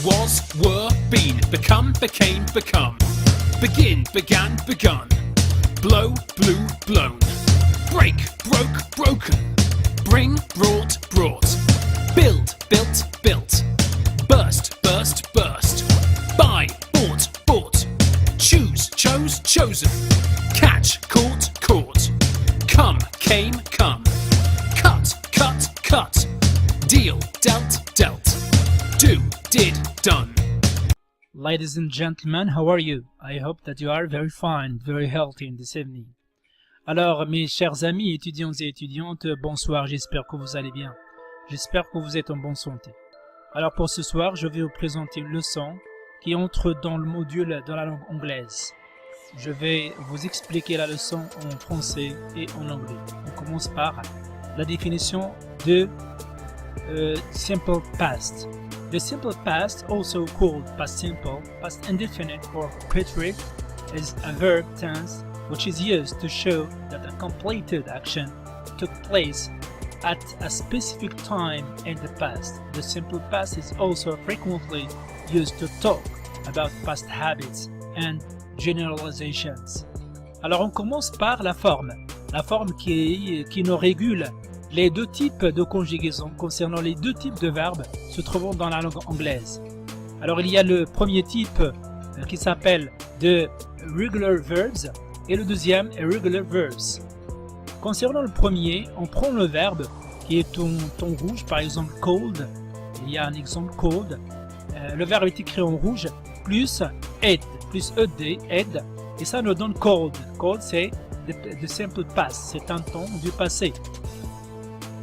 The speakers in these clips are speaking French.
was, were, been, become, became, become. Begin, began, begun. Blow, blew, blown. Break, broke, broken. Bring, brought, brought. Build, built, built. Burst, burst, burst. Buy, bought, bought. Choose, chose, chosen. Catch, caught, caught. Come, came, come. Cut, cut, cut. Deal, dealt, dealt. Do, did, done. Ladies and gentlemen, how are you? I hope that you are very fine, very healthy in this evening. Alors, mes chers amis, étudiants et étudiantes, bonsoir, j'espère que vous allez bien. J'espère que vous êtes en bonne santé. Alors pour ce soir, je vais vous présenter une leçon qui entre dans le module de la langue anglaise. Je vais vous expliquer la leçon en français et en anglais. On commence par la définition de simple past. The simple past, also called past simple, past indefinite or preterite, is a verb tense which is used to show that a completed action took place at a specific time in the past. The simple past is also frequently used to talk about past habits and generalizations. Alors on commence par la forme qui nous régule les deux types de conjugaison concernant les deux types de verbes se trouvant dans la langue anglaise. Alors il y a le premier type qui s'appelle the regular verbs et le deuxième irregular verbs. Concernant le premier, on prend le verbe qui est en ton rouge, par exemple cold, il y a un exemple cold, le verbe est écrit en rouge, plus ed, plus ed, ed, et ça nous donne cold. Cold c'est the simple past, c'est un temps du passé.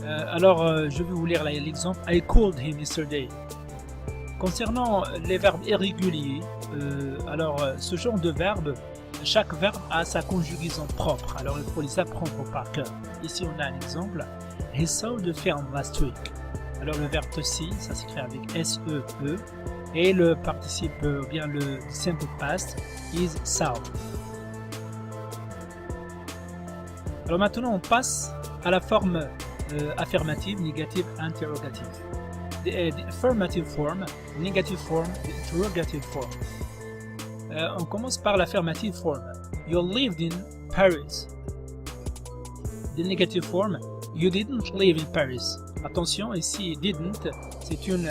Je vais vous lire l'exemple. I called him yesterday. Concernant les verbes irréguliers, ce genre de verbe, chaque verbe a sa conjugaison propre. Alors il faut les apprendre par cœur. Ici on a un exemple. He saw the film last week. Alors le verbe to see, ça s'écrit avec S-E-E. Et le participe, bien le simple past, is saw. Alors maintenant on passe à la forme affirmative, négative, interrogative. The affirmative form, negative form, the interrogative form. On commence par l'affirmative form. You lived in Paris. The negative form, you didn't live in Paris. Attention, ici didn't, c'est une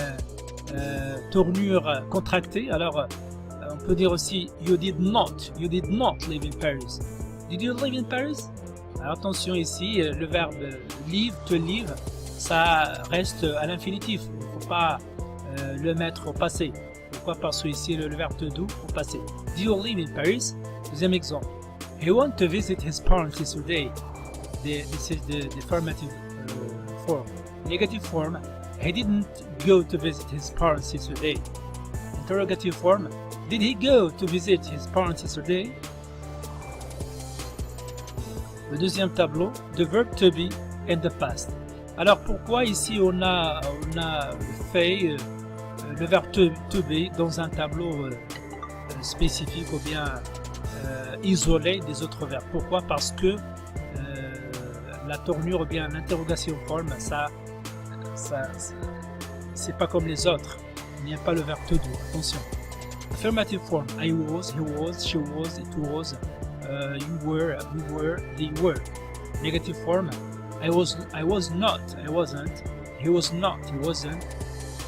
tournure contractée. Alors, on peut dire aussi you did not live in Paris. Did you live in Paris? Alors, attention ici, le verbe live, to live, ça reste à l'infinitif. Il ne faut pas le mettre au passé. Pourquoi? Parce que ici, le verbe to do au passé. Do you live in Paris? Deuxième exemple. He went to visit his parents yesterday. This is the affirmative form. Negative form. He didn't go to visit his parents yesterday. Interrogative form. Did he go to visit his parents yesterday? Le deuxième tableau, the verb to be in the past. Alors pourquoi ici on a fait le verbe to be dans un tableau spécifique ou bien isolé des autres verbes? Pourquoi? Parce que la tournure ou bien l'interrogation forme, ça c'est pas comme les autres. Il n'y a pas le verbe to do. Attention. Affirmative form. I was, he was, she was, it was. You were, we were, they were. Negative form. I was not, I wasn't. He was not, he wasn't.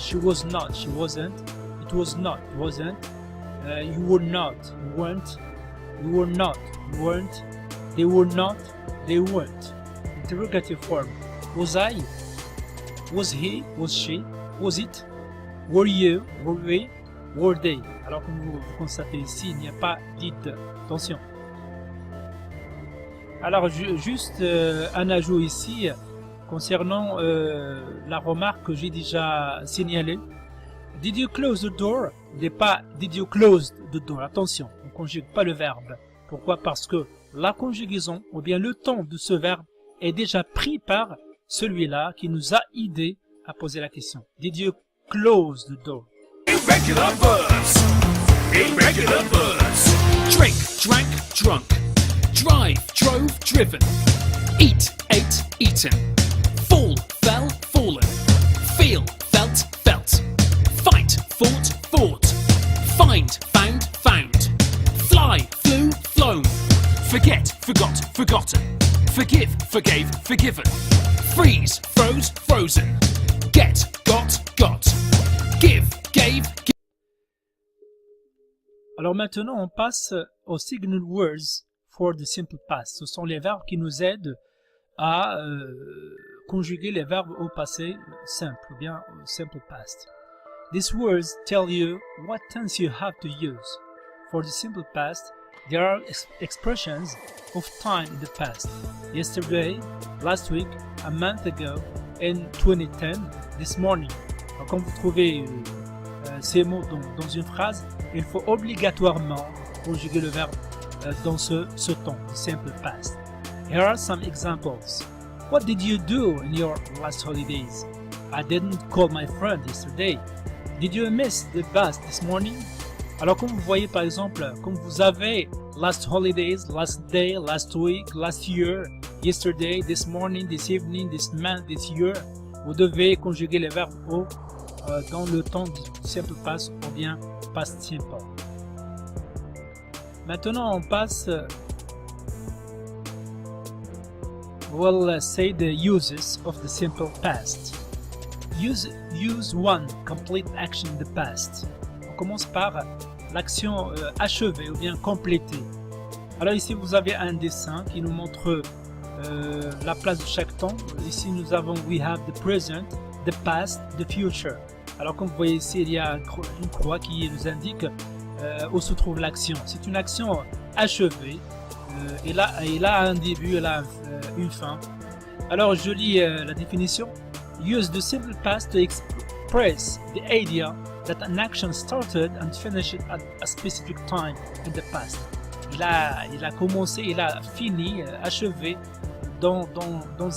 She was not, she wasn't. It was not, it wasn't. You were not, you weren't. You were not, you weren't. They were not, they weren't. Interrogative form. Was I? Was he? Was she? Was it? Were you? Were we? Were they? Alors comme vous constatez ici, il n'y a pas did. Attention. Alors juste un ajout ici concernant la remarque que j'ai déjà signalée. Did you close the door? N'est pas did you close the door. Attention, on ne conjugue pas le verbe. Pourquoi? Parce que la conjugaison ou bien le temps de ce verbe est déjà pris par celui-là qui nous a aidé à poser la question. Did you close the door? Irregular verbs. Irregular verbs. Drink, drank, drunk. Drive, drove, driven. Eat, ate, eaten. Fall, fell, fallen. Feel, felt, felt. Fight, fought, thought. Find, found, found. Fly, flew, flown. Forget, forgot, forgotten. Forgive, forgave, forgiven. Freeze, froze, frozen. Get, got. Give, gave, Alors maintenant, on passe aux signal words for the simple past. Ce sont les verbes qui nous aident à conjuguer les verbes au passé simple, ou bien au simple past. These words tell you what tense you have to use. For the simple past, there are expressions of time in the past. Yesterday, last week, a month ago, in 2010, this morning. Alors, quand vous trouvez ces mots dans une phrase, il faut obligatoirement conjuguer le verbe dans ce temps, the simple past. Here are some examples. What did you do in your last holidays? I didn't call my friend yesterday. Did you miss the bus this morning? Alors comme vous voyez par exemple, comme vous avez last holidays, last day, last week, last year, yesterday, this morning, this evening, this month, this year, vous devez conjuguer les verbes dans le temps du simple past ou bien past simple. Maintenant on passe, we'll say the uses of the simple past. Use one complete action in the past. On commence par l'action achevée ou bien complétée. Alors ici vous avez un dessin qui nous montre la place de chaque temps. Ici nous avons we have the present, the past, the future. Alors comme vous voyez ici il y a une croix qui nous indique où se trouve l'action. C'est une action achevée. Elle a un début, elle a une fin. Alors je lis la définition. Use the simple past to express the idea that an action started and finished at a specific time in the past. Il a commencé, il a fini, achevé dans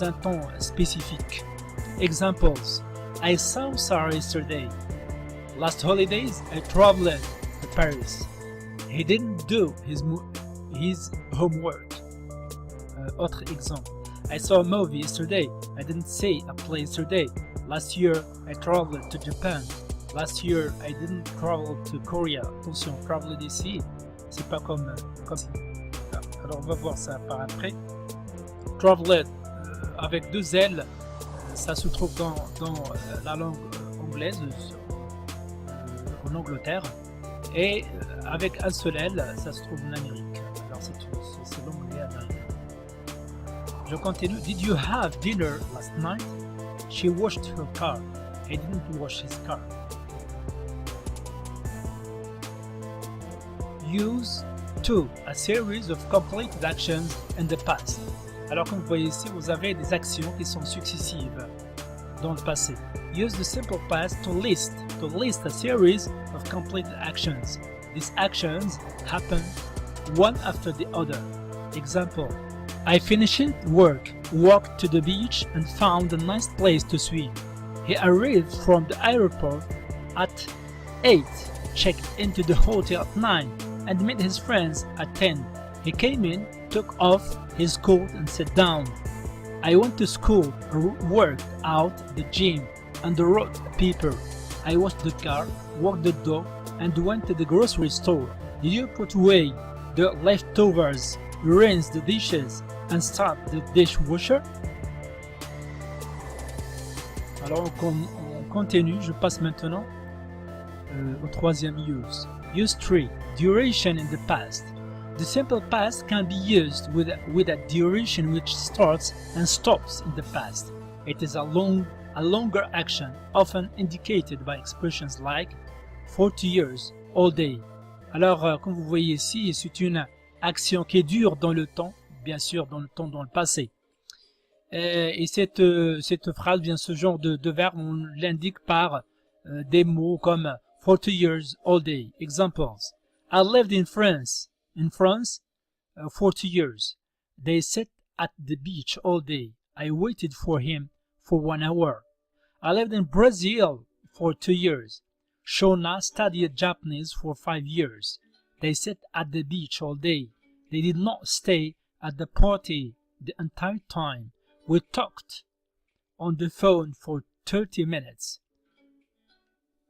un temps spécifique. Examples. I saw Sarah yesterday. Last holidays, I traveled to Paris. He didn't do his homework. Autre exemple. I saw a movie yesterday. I didn't see a play yesterday. Last year, I traveled to Japan. Last year, I didn't travel to Korea. Attention, travel d'ici, c'est pas comme alors on va voir ça par après. Traveled avec deux L, ça se trouve dans la langue anglaise en Angleterre, et avec un seul L, ça se trouve en Amérique. Alors c'est l'anglais américain. Je continue. Did you have dinner last night? She washed her car. He didn't wash his car. Use to, a series of completed actions in the past. Alors comme vous voyez ici, vous avez des actions qui sont successives dans le passé. Use the simple past to list a series of completed actions. These actions happen one after the other. Example. I finished work, walked to the beach and found a nice place to swim. He arrived from the airport at 8, checked into the hotel at 9, and met his friends at 10. He came in, took off his coat and sat down. I went to school, worked out the gym, and wrote a paper. I washed the car, walked the dog, and went to the grocery store. Did you put away the leftovers, rinse the dishes, and start the dishwasher? Alors on continue, je passe maintenant au troisième use. Use 3. Duration in the past. The simple past can be used with a duration which starts and stops in the past. It is a longer action, often indicated by expressions like 40 years, all day. Alors, comme vous voyez ici, c'est une action qui dure dans le temps, bien sûr dans le passé. Et cette phrase, bien ce genre de verbe, on l'indique par des mots comme 40 years, all day. Examples. I lived in France 40 years. They sat at the beach all day. I waited for him for 1 hour. I lived in Brazil for 2 years. Shona studied Japanese for 5 years. They sat at the beach all day. They did not stay at the party the entire time. We talked on the phone for 30 minutes.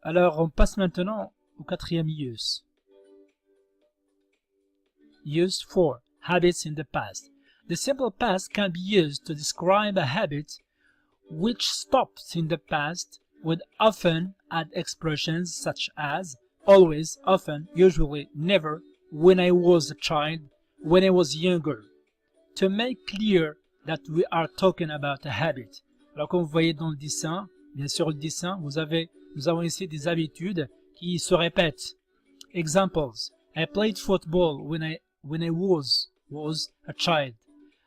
Alors, on passe maintenant au quatrième use. Use 4. Habits in the past. The simple past can be used to describe a habit which stopped in the past with often add expressions such as always, often, usually, never, when I was a child, when I was younger. To make clear that we are talking about a habit. Alors comme vous voyez dans le dessin, bien sûr le dessin, nous avons ici des habitudes qui se répètent. Examples. I played football when I was a child.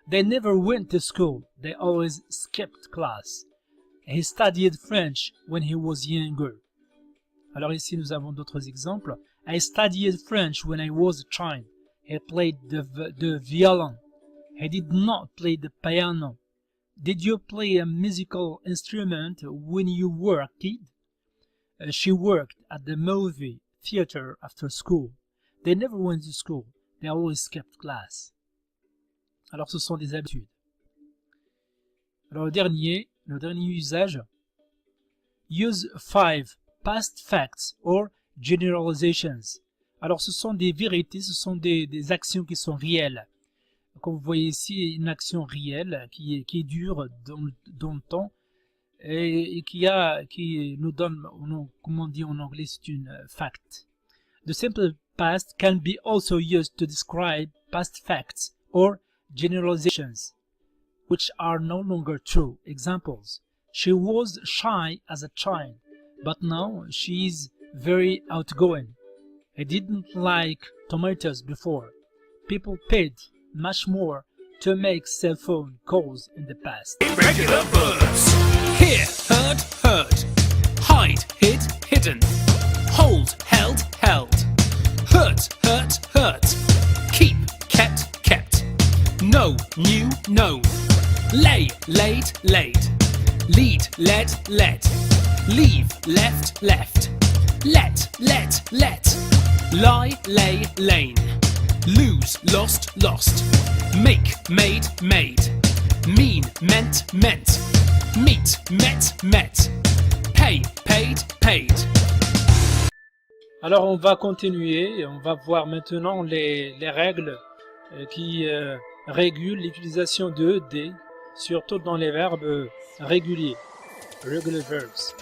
They never went to school. They always skipped class. He studied French when he was younger. Alors ici nous avons d'autres exemples. I studied French when I was a child. He played the violin. He did not play the piano. Did you play a musical instrument when you were a kid? She worked at the movie theater after school. They never went to school. They always skipped class. Alors ce sont des habitudes. Alors le dernier usage. Use 5 past facts or generalizations. Alors ce sont des vérités, ce sont des actions qui sont réelles. Comme vous voyez ici, une action réelle qui dure dans le temps et qui nous donne, comment on dit en anglais, c'est une fact. The simple past can be also used to describe past facts or generalizations which are no longer true. Examples. She was shy as a child, but now she is very outgoing. I didn't like tomatoes before. People paid much more to make cell phone calls in the past. Irregular verbs. Hear, heard, heard. Hide, hid, hidden. Hold, held, held. Hurt, hurt, hurt. Keep, kept, kept. Know, knew, known. Lay, laid, laid. Lead, led, led. Leave, left, left. Let, let. Lie, lay, lane. Lose, lost, lost. Make, made, made. Mean, meant, meant. Meet, met, met. Pay, paid, paid. Alors on va continuer et on va voir maintenant les règles qui régulent l'utilisation de des, surtout dans les verbes réguliers, regular verbs.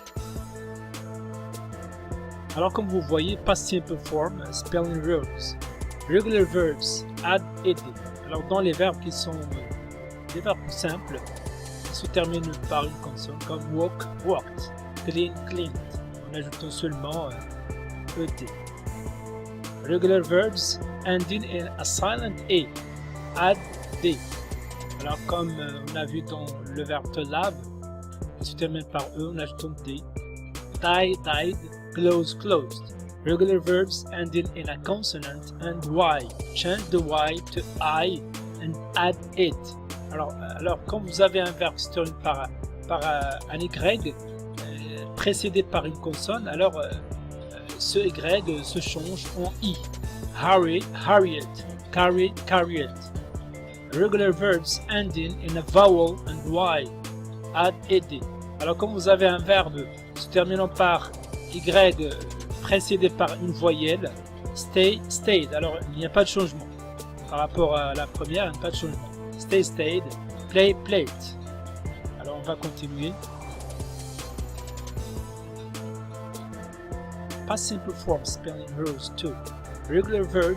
Alors comme vous voyez, past simple form, spelling rules. Regular verbs, add, ed. Alors dans les verbes qui sont des verbes simples, qui se terminent par une consonne, comme walk, walked, clean, cleaned, en ajoutant seulement ed. Regular verbs ending in a silent a, add, d. Alors comme on a vu dans le verbe to lave, il se termine par e en ajoutant d. Die, died, close, closed. Regular verbs ending in a consonant and y. Change the y to I and add it. Alors quand vous avez un verbe qui se termine par un y précédé par une consonne, alors ce y se change en i. Hurry, harried. Carry, carried. Regular verbs ending in a vowel and y. Add ed. Alors quand vous avez un verbe se terminant par y précédé par une voyelle, stay, stayed. Alors il n'y a pas de changement par rapport à la première, il n'y a pas de changement. Stay, stayed. Play, played. Alors on va continuer. Past simple form spelling rules 2. Regular verb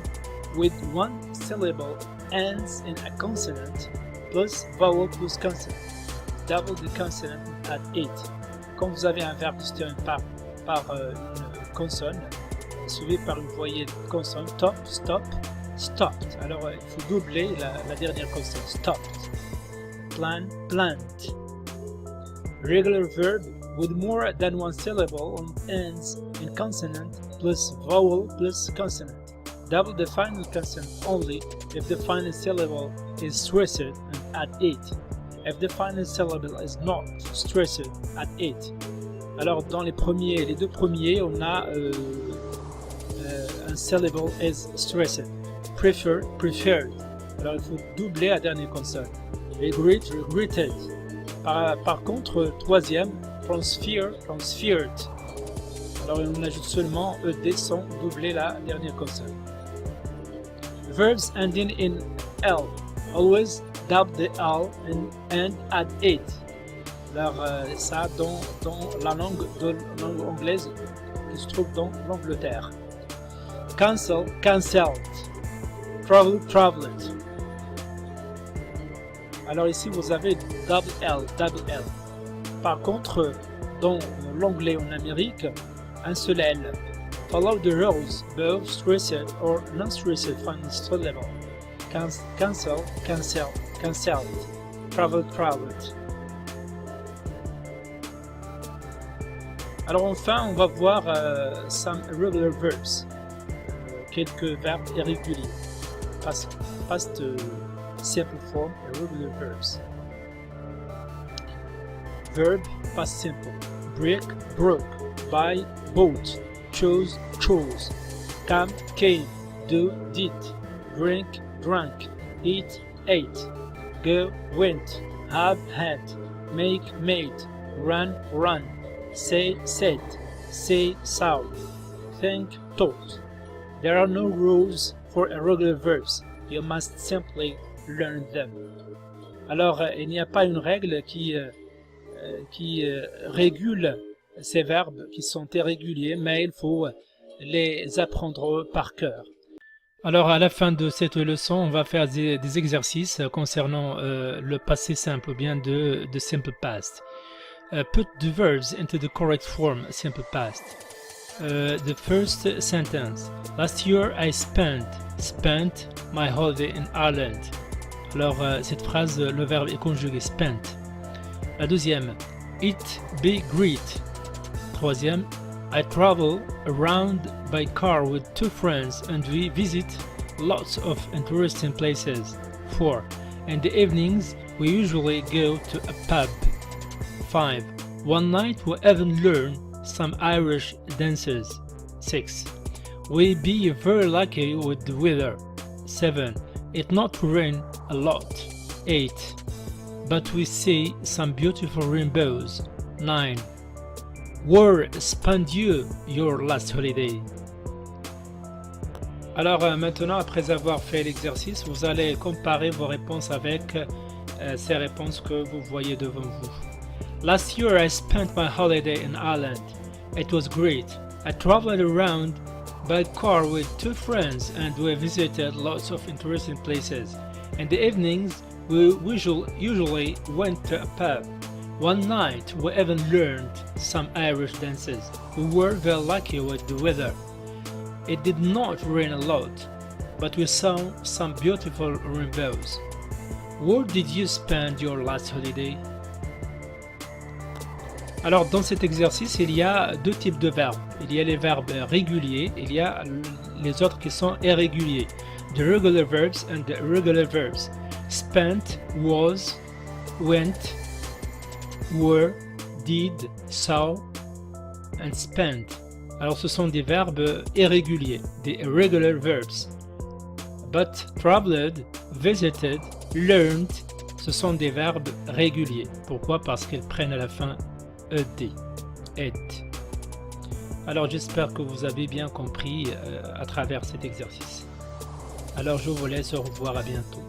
with one syllable ends in a consonant plus vowel plus consonant. Double the consonant at 8. Quand vous avez un verbe qui se termine par une consonne, suivi par une voyelle consonne, top, stop, stopped. Alors il faut doubler la dernière consonne, stopped. Plan, plant. Regular verb with more than one syllable ends in consonant plus vowel plus consonant. Double the final consonant only if the final syllable is stressed and add 8. If the final syllable is not stressed, add 8. Alors dans les deux premiers, on a un syllable is stressed. Prefer, preferred. Alors il faut doubler la dernière consonne. Regret, regretted. Par contre, troisième, transfer, transferred. Alors on ajoute seulement ED sans doubler la dernière consonne. Verbs ending in L. Always double the L and add it. Alors ça dans la langue anglaise qui se trouve dans l'Angleterre. Cancel, cancelled. Travel, traveled. Alors ici vous avez double L, double L. Par contre, dans l'anglais en Amérique, un seul L. Follow the rules, both stressed or non-stressed final level. Cancel, cancel, cancelled. Travel, traveled. Alors enfin, on va voir some irregular verbs. Quelques verbes irréguliers. Past simple form, irregular verbs. Verb, past simple. Break, broke. Buy, bought. Chose, chose. Come, came. Do, did. Drink, drank. Eat, ate. Go, went. Have, had. Make, made. Run, run. Say, said. Say, saw. Think, thought. There are no rules for irregular verbs. You must simply learn them. Alors, il n'y a pas une règle qui régule ces verbes qui sont irréguliers, mais il faut les apprendre par cœur. Alors, à la fin de cette leçon, on va faire des exercices concernant le passé simple ou bien de simple past. Put the verbs into the correct form, simple past. The first sentence. Last year I spent my holiday in Ireland. Alors cette phrase, le verbe est conjugué spent. La deuxième. It be great. Troisième. I travel around by car with 2 friends and we visit lots of interesting places. 4. In the evenings we usually go to a pub. 5. One night we even learn some Irish dances. 6. We be very lucky with the weather. 7. It not rain a lot. 8. But we see some beautiful rainbows. 9. Where spent you your last holiday? Alors maintenant, après avoir fait l'exercice, vous allez comparer vos réponses avec ces réponses que vous voyez devant vous. Last year I spent my holiday in Ireland. It was great. I traveled around by car with 2 friends and we visited lots of interesting places. In the evenings we usually went to a pub. One night we even learned some Irish dances. We were very lucky with the weather. It did not rain a lot, but we saw some beautiful rainbows. Where did you spend your last holiday? Alors dans cet exercice, il y a 2 types de verbes. Il y a les verbes réguliers, il y a les autres qui sont irréguliers. The regular verbs and the irregular verbs. Spent, was, went, were, did, saw, and spent. Alors ce sont des verbes irréguliers, des irregular verbs. But, traveled, visited, learned, ce sont des verbes réguliers. Pourquoi? Parce qu'ils prennent à la fin ED, et. Alors j'espère que vous avez bien compris à travers cet exercice. Alors je vous laisse, au revoir, à bientôt.